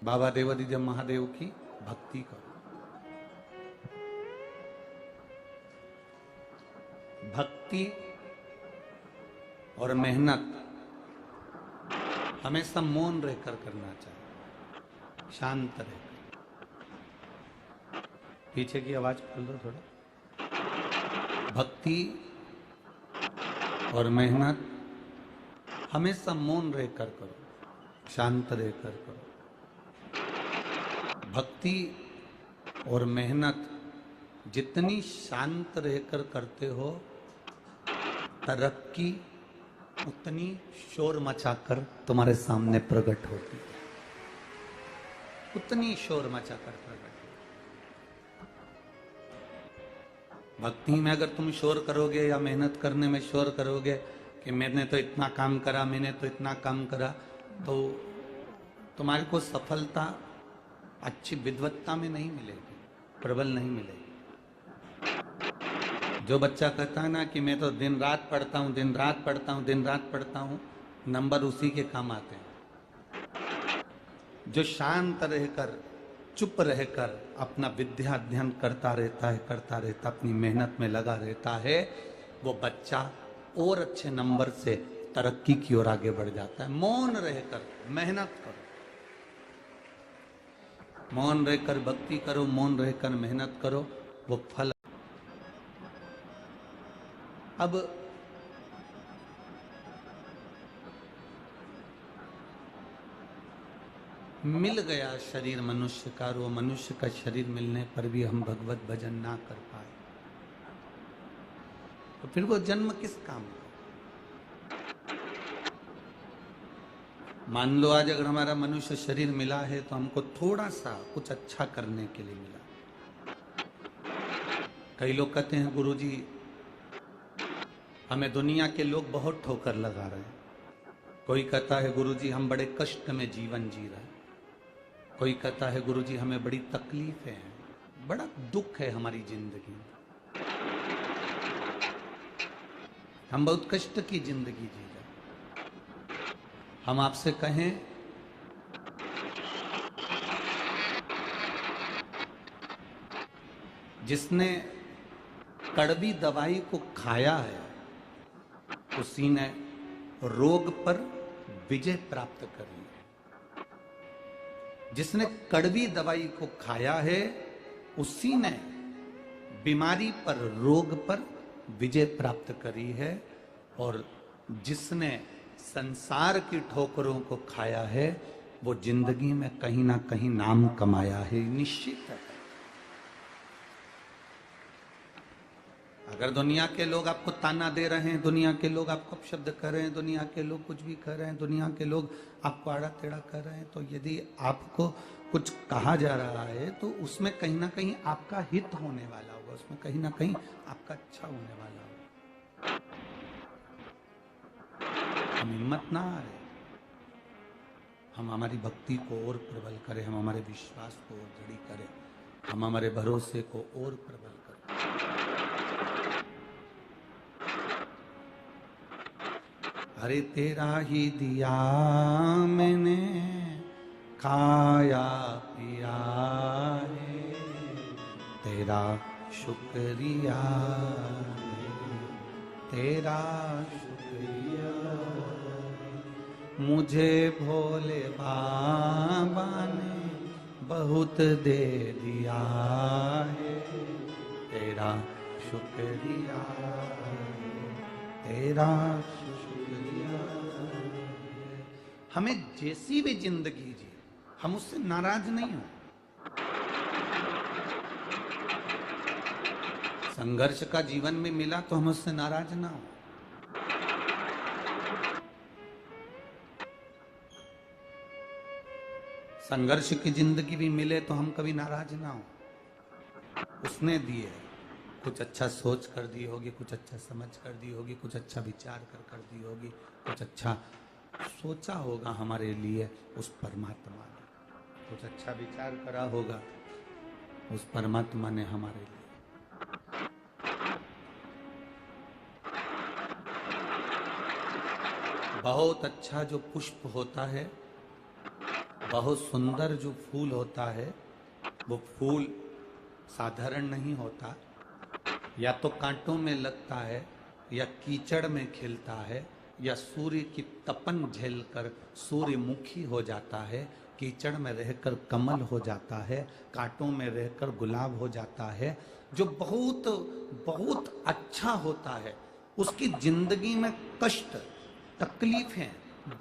बाबा देवादिदेव महादेव की भक्ति करो। भक्ति और मेहनत हमेशा मौन रहकर करना चाहिए, शांत रहकर। पीछे की आवाज खोल दो थोड़ा। भक्ति और मेहनत हमेशा मौन रहकर करो, शांत रहकर करो। भक्ति और मेहनत जितनी शांत रहकर करते हो, तरक्की उतनी शोर मचाकर तुम्हारे सामने प्रकट होती है, उतनी शोर मचाकर प्रकट होती। भक्ति में अगर तुम शोर करोगे या मेहनत करने में शोर करोगे कि मैंने तो इतना काम करा, मैंने तो इतना काम करा, तो तुम्हारे को सफलता अच्छी विद्वत्ता में नहीं मिलेगी, प्रबल नहीं मिलेगी। जो बच्चा कहता है ना कि मैं तो दिन रात पढ़ता हूँ, दिन रात पढ़ता हूँ, दिन रात पढ़ता हूँ, नंबर उसी के काम आते हैं। जो शांत रहकर, चुप रहकर अपना विद्या अध्ययन करता रहता है, करता रहता, अपनी मेहनत में लगा रहता है, वो बच्चा और अच्छे नंबर से तरक्की की ओर आगे बढ़ जाता है। मौन रहकर मेहनत करो, मौन रहकर भक्ति करो, मौन रहकर मेहनत करो, वो फल। अब मिल गया शरीर मनुष्य का, वो मनुष्य का शरीर मिलने पर भी हम भगवत भजन ना कर पाए, तो फिर वो जन्म किस काम का? मान लो आज अगर हमारा मनुष्य शरीर मिला है तो हमको थोड़ा सा कुछ अच्छा करने के लिए मिला। कई लोग कहते हैं गुरुजी हमें दुनिया के लोग बहुत ठोकर लगा रहे हैं। कोई कहता है गुरुजी हम बड़े कष्ट में जीवन जी रहे हैं। कोई कहता है गुरुजी हमें बड़ी तकलीफें हैं, बड़ा दुख है हमारी जिंदगी में, हम बहुत कष्ट की जिंदगी जी रहे हैं। हम आपसे कहें जिसने कड़वी दवाई को खाया है उसी ने रोग पर विजय प्राप्त करी है। जिसने कड़वी दवाई को खाया है उसी ने बीमारी पर, रोग पर विजय प्राप्त करी है। और जिसने संसार की ठोकरों को खाया है वो जिंदगी में कहीं ना कहीं नाम कमाया है, निश्चित है। अगर दुनिया के लोग आपको ताना दे रहे हैं, दुनिया के लोग आपको अपशब्द कर रहे हैं, दुनिया के लोग कुछ भी कर रहे हैं, दुनिया के लोग आपको आड़ा टेढ़ा कर रहे हैं, तो यदि आपको कुछ कहा जा रहा है तो उसमें कहीं ना कहीं आपका हित होने वाला होगा, उसमें कहीं ना कहीं आपका अच्छा होने वाला होगा। हम हिम्मत ना हारे, हम हमारी भक्ति को और प्रबल करें, हम हमारे विश्वास को और दृढ़ करें, हम हमारे भरोसे को और प्रबल करें। अरे तेरा ही दिया मैंने खाया पिया है, तेरा शुक्रिया है, तेरा शुक्रिया है। मुझे भोले बाबा ने बहुत दे दिया है, तेरा शुक्रिया है, तेरा हमें जैसी भी जिंदगी जी हम उससे नाराज नहीं हो। संघर्ष का जीवन में मिला तो हम उससे नाराज ना हो। संघर्ष की जिंदगी भी मिले तो हम कभी नाराज ना हो। उसने दिए, कुछ अच्छा सोच कर दी होगी, कुछ अच्छा समझ कर दी होगी, कुछ अच्छा विचार कर दी होगी, कुछ अच्छा सोचा होगा हमारे लिए उस परमात्मा ने, कुछ अच्छा विचार करा होगा उस परमात्मा ने हमारे लिए। बहुत अच्छा जो पुष्प होता है बहुत सुंदर जो फूल होता है वो फूल साधारण नहीं होता, या तो कांटों में लगता है, या कीचड़ में खिलता है, या सूर्य की तपन झेलकर सूर्यमुखी हो जाता है, कीचड़ में रहकर कमल हो जाता है, कांटों में रहकर गुलाब हो जाता है। जो बहुत बहुत अच्छा होता है उसकी जिंदगी में कष्ट तकलीफें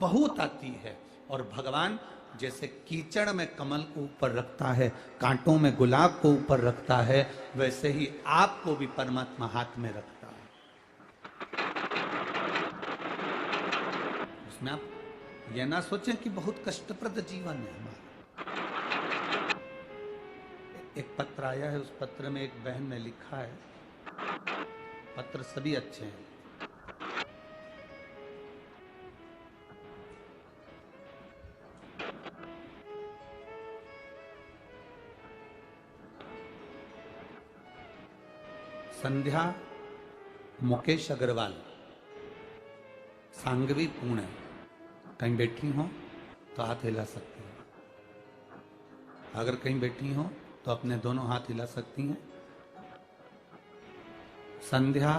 बहुत आती है, और भगवान जैसे कीचड़ में कमल को ऊपर रखता है, कांटों में गुलाब को ऊपर रखता है, वैसे ही आपको भी परमात्मा हाथ में रखता है। उसमें आप यह ना सोचें कि बहुत कष्टप्रद जीवन है हमारा। एक पत्र आया है, उस पत्र में एक बहन ने लिखा है, पत्र सभी अच्छे हैं। संध्या मुकेश अग्रवाल, सांगवी पुणे, कहीं बैठी हो तो हाथ हिला सकती हैं। अगर कहीं बैठी हो तो अपने दोनों हाथ हिला सकती हैं। संध्या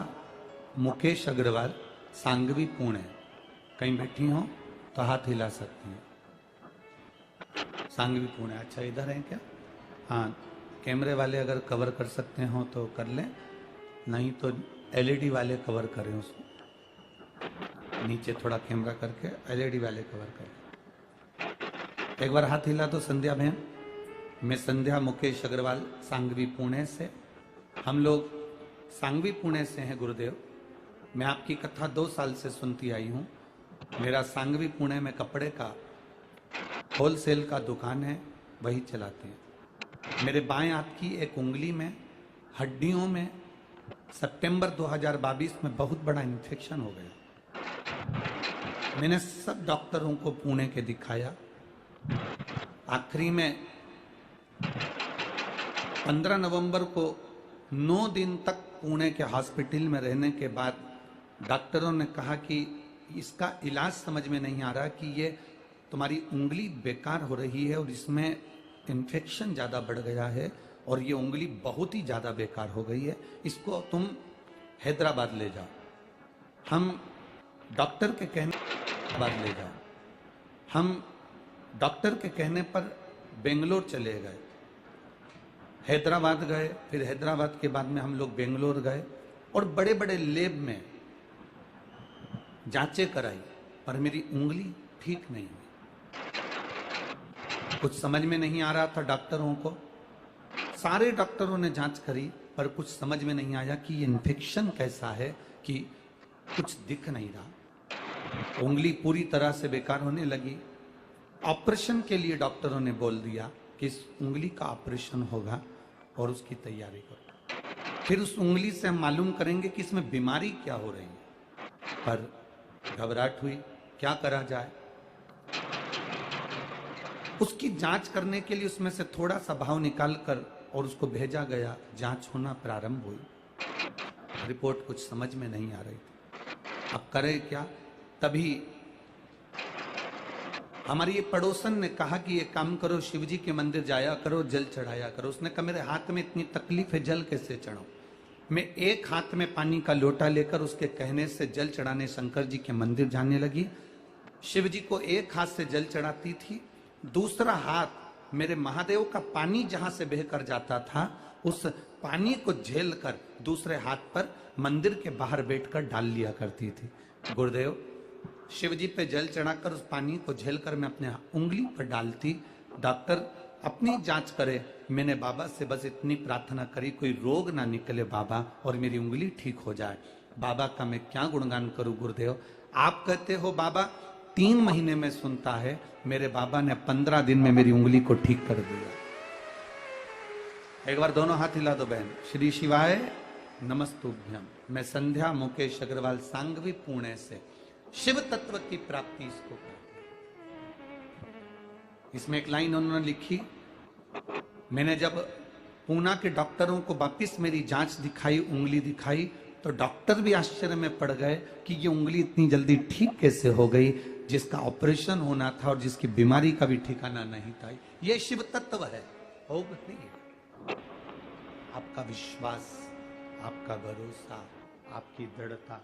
मुकेश अग्रवाल, सांगवी पुणे, कहीं बैठी हो तो हाथ हिला सकती हैं। सांगवी पुणे, अच्छा इधर है क्या? हाँ, कैमरे वाले अगर कवर कर सकते हो तो कर लें, नहीं तो एलईडी वाले कवर करें उसको, नीचे थोड़ा कैमरा करके एलईडी वाले कवर करें। एक बार हाथ हिला तो संध्या बहन। मैं संध्या मुकेश अग्रवाल, सांगवी पुणे से। हम लोग सांगवी पुणे से हैं गुरुदेव। मैं आपकी कथा 2 साल से सुनती आई हूँ। मेरा सांगवी पुणे में कपड़े का होलसेल का दुकान है, वही चलाते हैं। मेरे बाएं हाथ की एक उंगली में हड्डियों में सितंबर 2022 में बहुत बड़ा इन्फेक्शन हो गया। मैंने सब डॉक्टरों को पुणे के दिखाया। आखिरी में 15 नवंबर को 9 दिन तक पुणे के हॉस्पिटल में रहने के बाद डॉक्टरों ने कहा कि इसका इलाज समझ में नहीं आ रहा कि ये तुम्हारी उंगली बेकार हो रही है और इसमें इन्फेक्शन ज़्यादा बढ़ गया है और ये उंगली बहुत ही ज़्यादा बेकार हो गई है, इसको तुम हैदराबाद ले जाओ। हम डॉक्टर के कहने बाद ले जाओ। हम डॉक्टर के कहने पर बेंगलोर चले गए, हैदराबाद गए, फिर हैदराबाद के बाद में हम लोग बेंगलोर गए और बड़े बड़े लैब में जांचें कराई, पर मेरी उंगली ठीक नहीं हुई। कुछ समझ में नहीं आ रहा था डॉक्टरों को। सारे डॉक्टरों ने जांच करी पर कुछ समझ में नहीं आया कि ये इन्फेक्शन कैसा है कि कुछ दिख नहीं रहा। उंगली पूरी तरह से बेकार होने लगी। ऑपरेशन के लिए डॉक्टरों ने बोल दिया कि इस उंगली का ऑपरेशन होगा और उसकी तैयारी करो। फिर उस उंगली से हम मालूम करेंगे कि इसमें बीमारी क्या हो रही है। पर घबराहट हुई, क्या करा जाए। उसकी जांच करने के लिए उसमें से थोड़ा सा भाव निकाल कर और उसको भेजा गया। जांच होना प्रारंभ हुई, रिपोर्ट कुछ समझ में नहीं आ रही थी। अब करें क्या? तभी हमारी ये पड़ोसन ने कहा कि ये काम करो, शिवजी के मंदिर जाया करो, जल चढ़ाया करो। उसने कहा मेरे हाथ में इतनी तकलीफ है, जल कैसे चढ़ाऊं? मैं एक हाथ में पानी का लोटा लेकर उसके कहने से जल चढ़ाने शंकर जी के मंदिर जाने लगी। शिव जी को एक हाथ से जल चढ़ाती थी, दूसरा हाथ मेरे महादेव का पानी जहां से बहकर जाता था उस पानी को झेल कर दूसरे हाथ पर मंदिर के बाहर बैठकर डाल लिया करती थी। गुरुदेव, शिव जी पे जल चढ़ाकर उस पानी को झेलकर मैं अपने उंगली पर डालती। डॉक्टर अपनी जांच करे, मैंने बाबा से बस इतनी प्रार्थना करी कोई रोग ना निकले बाबा और मेरी उंगली ठीक हो जाए। बाबा का मैं क्या गुणगान करूं गुरुदेव। आप कहते हो बाबा 3 महीने में सुनता है, मेरे बाबा ने 15 दिन में मेरी उंगली को ठीक कर दिया। एक बार दोनों हाथ हिला दो बहन। श्री शिवाय नमस्तुभ्यम। मैं संध्या मुकेश अग्रवाल, सांगवी पुणे से। शिव तत्व की प्राप्ति इसको कहते हैं। इसमें एक लाइन उन्होंने लिखी, मैंने जब पूना के डॉक्टरों को वापिस मेरी जांच दिखाई, उंगली दिखाई, तो डॉक्टर भी आश्चर्य में पड़ गए कि ये उंगली इतनी जल्दी ठीक कैसे हो गई। जिसका ऑपरेशन होना था और जिसकी बीमारी का भी ठिकाना नहीं था। ये शिव तत्व है, भोग नहीं है। आपका विश्वास, आपका भरोसा, आपकी दृढ़ता,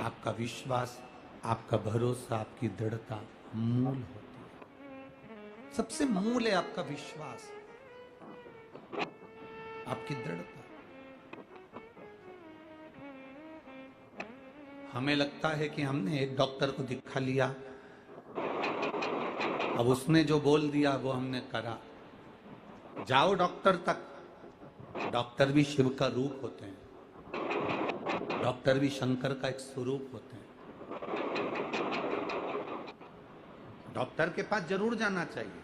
आपका विश्वास, आपका भरोसा, आपकी दृढ़ता मूल होती है। सबसे मूल है आपका विश्वास, आपकी दृढ़ता। हमें लगता है कि हमने एक डॉक्टर को दिखा लिया, अब उसने जो बोल दिया वो हमने करा। जाओ डॉक्टर तक, डॉक्टर भी शिव का रूप होते हैं, डॉक्टर भी शंकर का एक स्वरूप होते हैं। डॉक्टर के पास जरूर जाना चाहिए,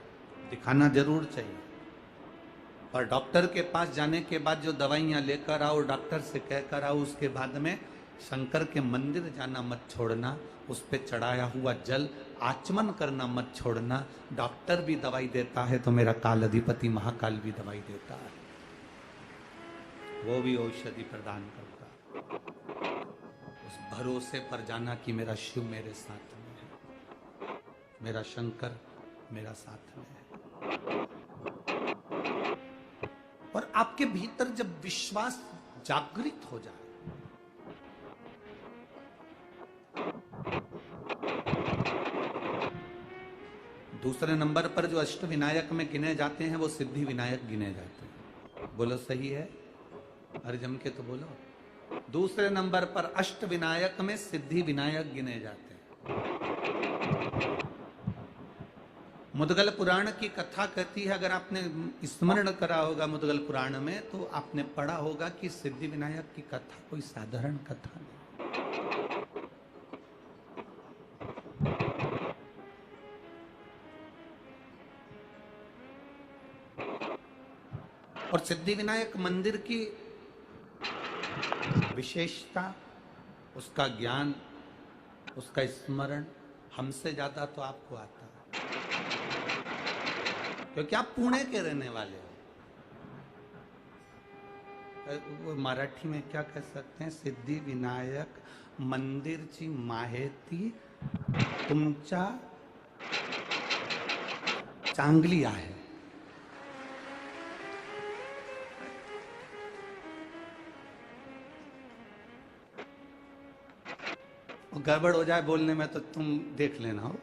दिखाना जरूर चाहिए, पर डॉक्टर के पास जाने के बाद जो दवाइयां लेकर आओ, डॉक्टर से कहकर आओ, उसके बाद में शंकर के मंदिर जाना मत छोड़ना, उस पे चढ़ाया हुआ जल आचमन करना मत छोड़ना। डॉक्टर भी दवाई देता है तो मेरा काल अधिपति महाकाल भी दवाई देता है, वो भी औषधि प्रदान करता है। उस भरोसे पर जाना कि मेरा शिव मेरे साथ में है, मेरा शंकर मेरा साथ में है। और आपके भीतर जब विश्वास जागृत हो जाए, दूसरे नंबर पर जो अष्ट विनायक में गिने जाते हैं वो सिद्धि विनायक गिने जाते हैं। बोलो सही है? अरे जम के तो बोलो। दूसरे नंबर पर अष्ट विनायक में सिद्धि विनायक गिने जाते हैं। मुद्गल पुराण की कथा कहती है, अगर आपने स्मरण करा होगा मुद्गल पुराण में, तो आपने पढ़ा होगा कि सिद्धि विनायक की कथा कोई साधारण कथा नहीं। और सिद्धि विनायक मंदिर की विशेषता, उसका ज्ञान, उसका स्मरण हमसे ज्यादा तो आपको आता है, क्योंकि आप पुणे के रहने वाले हो। वो मराठी में क्या कह सकते हैं? सिद्धि विनायक मंदिरची माहिती तुमच्या चांगली आहे। गड़बड़ हो जाए बोलने में तो तुम देख लेना हो,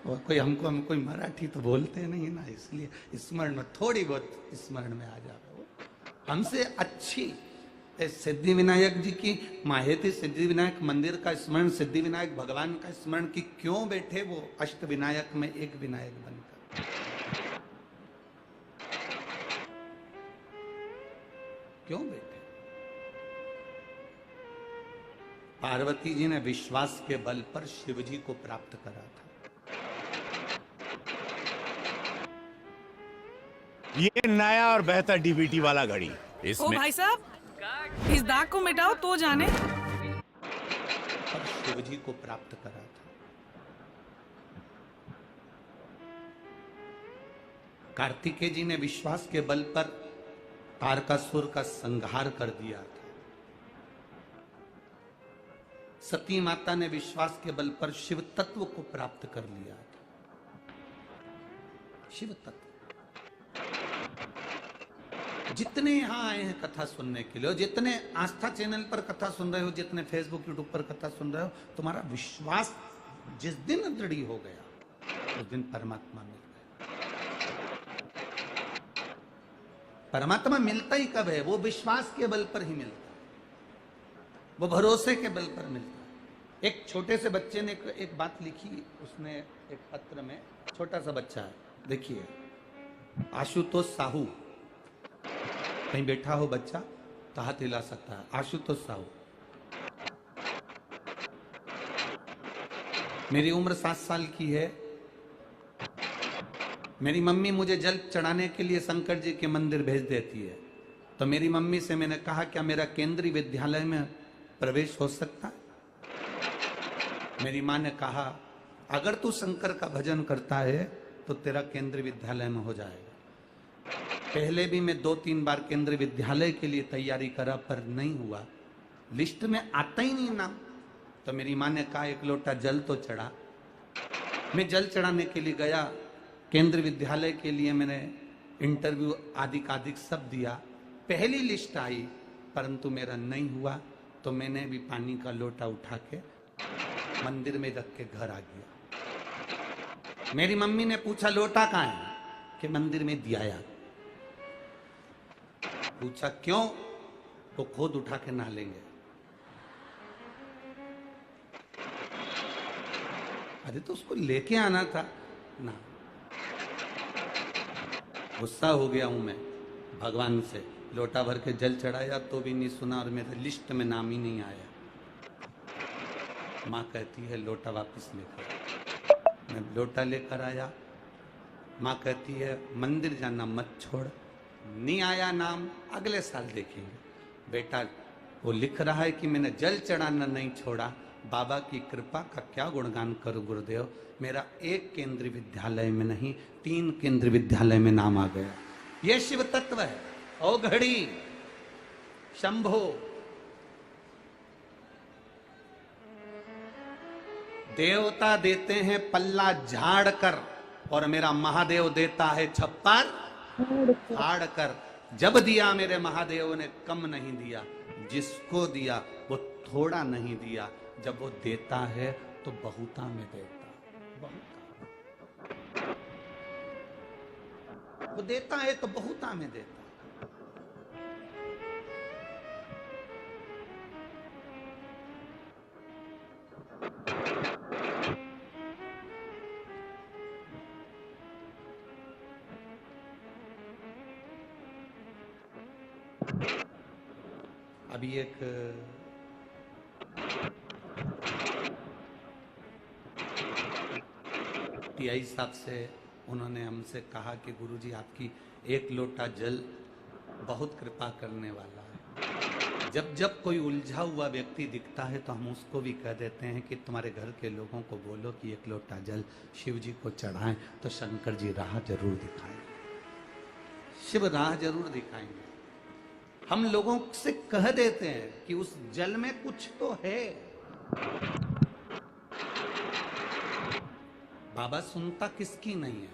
और हम कोई मराठी तो बोलते नहीं ना, इसलिए स्मरण में थोड़ी बहुत स्मरण में आ जाए। वो हमसे अच्छी सिद्धि विनायक जी की माहिती, सिद्धि विनायक मंदिर का स्मरण, सिद्धि विनायक भगवान का स्मरण कि क्यों बैठे वो अष्ट विनायक में एक विनायक बनकर, क्यों बैठे? पार्वती जी ने विश्वास के बल पर शिव जी को प्राप्त करा था। ये नया और बेहतर डीवीटी वाला घड़ी, ओ भाई साहब, इस दाग को मिटाओ तो जाने। पर शिव जी को प्राप्त करा था। कार्तिकेय जी ने विश्वास के बल पर तारकासुर का संहार कर दिया था। सती माता ने विश्वास के बल पर शिव तत्व को प्राप्त कर लिया था। शिव तत्व। जितने यहां आए हैं कथा सुनने के लिए, और जितने आस्था चैनल पर कथा सुन रहे हो, जितने फेसबुक यूट्यूब पर कथा सुन रहे हो, तुम्हारा विश्वास जिस दिन दृढ़ हो गया उस दिन परमात्मा मिल गया। परमात्मा मिलता ही कब है? वो विश्वास के बल पर ही मिलता है, वो भरोसे के बल पर मिलता है। एक छोटे से बच्चे ने एक बात लिखी, उसने एक पत्र में, छोटा सा बच्चा है, देखिए, आशुतोष साहू, कहीं बैठा हो बच्चा तो हाथ हिला सकता है। आशुतोष साहू, मेरी उम्र 7 साल की है। मेरी मम्मी मुझे जल चढ़ाने के लिए शंकर जी के मंदिर भेज देती है, तो मेरी मम्मी से मैंने कहा क्या मेरा केंद्रीय विद्यालय में प्रवेश हो सकता है? मेरी माँ ने कहा अगर तू शंकर का भजन करता है तो तेरा केंद्रीय विद्यालय में हो जाएगा। पहले भी मैं 2-3 बार केंद्रीय विद्यालय के लिए तैयारी करा पर नहीं हुआ, लिस्ट में आता ही नहीं नाम। तो मेरी माँ ने कहा एक लोटा जल तो चढ़ा। मैं जल चढ़ाने के लिए गया, केंद्रीय विद्यालय के लिए मैंने इंटरव्यू आदि सब दिया, पहली लिस्ट आई, परंतु मेरा नहीं हुआ। तो मैंने भी पानी का लोटा उठा के मंदिर में रख के घर आ गया। मेरी मम्मी ने पूछा लोटा कहाँ है, कि मंदिर में दिया। पूछा क्यों, वो खुद उठा के नहा लेंगे। अरे तो उसको लेके आना था ना। गुस्सा हो गया हूं मैं भगवान से, लोटा भर के जल चढ़ाया तो भी नहीं सुना और मेरे लिस्ट में नाम ही नहीं आया। माँ कहती है लोटा वापस लेकर। मैं लोटा लेकर आया, माँ कहती है मंदिर जाना मत छोड़, नहीं आया नाम अगले साल देखेंगे। बेटा वो लिख रहा है कि मैंने जल चढ़ाना नहीं छोड़ा, बाबा की कृपा का क्या गुणगान करूं गुरुदेव। मेरा एक केंद्रीय विद्यालय में नहीं 3 केंद्रीय विद्यालय में नाम आ गया। यह शिव तत्व है। ओ घड़ी शंभो, देवता देते हैं पल्ला झाड़ कर और मेरा महादेव देता है छप्पर फाड़ कर। जब दिया मेरे महादेव ने कम नहीं दिया, जिसको दिया वो थोड़ा नहीं दिया। जब वो देता है तो बहुता में देता, बहुता। वो देता है तो बहुता में देता। अभी एक टीआई साहब से उन्होंने हमसे कहा कि गुरुजी आपकी एक लोटा जल बहुत कृपा करने वाला है। जब जब कोई उलझा हुआ व्यक्ति दिखता है तो हम उसको भी कह देते हैं कि तुम्हारे घर के लोगों को बोलो कि एक लोटा जल शिव जी को चढ़ाएं, तो शंकर जी राह जरूर दिखाएंगे, शिव राह जरूर दिखाएंगे। हम लोगों से कह देते हैं कि उस जल में कुछ तो है। बाबा सुनता किसकी नहीं है।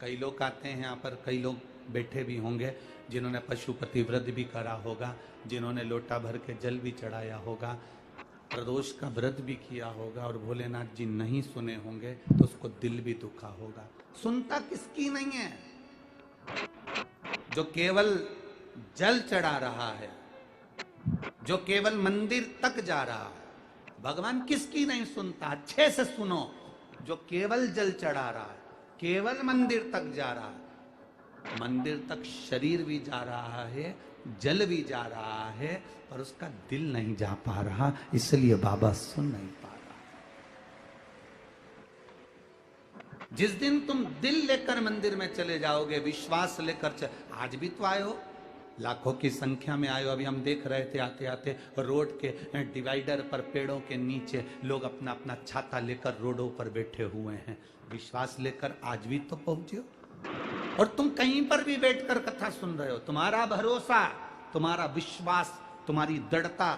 कई लोग आते हैं यहाँ पर, कई लोग बैठे भी होंगे जिन्होंने पशुपति व्रत भी करा होगा, जिन्होंने लोटा भर के जल भी चढ़ाया होगा, प्रदोष का व्रत भी किया होगा, और भोलेनाथ जी नहीं सुने होंगे तो उसको दिल भी दुखा होगा। सुनता किसकी नहीं है? जो केवल जल चढ़ा रहा है, जो केवल मंदिर तक जा रहा है। भगवान किसकी नहीं सुनता? अच्छे से सुनो। जो केवल जल चढ़ा रहा है, केवल मंदिर तक जा रहा है, मंदिर तक शरीर भी जा रहा है, जल भी जा रहा है, पर उसका दिल नहीं जा पा रहा, इसलिए बाबा सुन नहीं पा रहा। जिस दिन तुम दिल लेकर मंदिर में चले जाओगे, विश्वास लेकर आज भी तो आए हो, लाखों की संख्या में आए हो। अभी हम देख रहे थे आते आते रोड के डिवाइडर पर पेड़ों के नीचे लोग अपना अपना छाता लेकर रोडों पर बैठे हुए हैं। विश्वास लेकर आज भी तो पहुंचे हो। और तुम कहीं पर भी बैठकर कथा सुन रहे हो। तुम्हारा भरोसा, तुम्हारा विश्वास, तुम्हारी दृढ़ता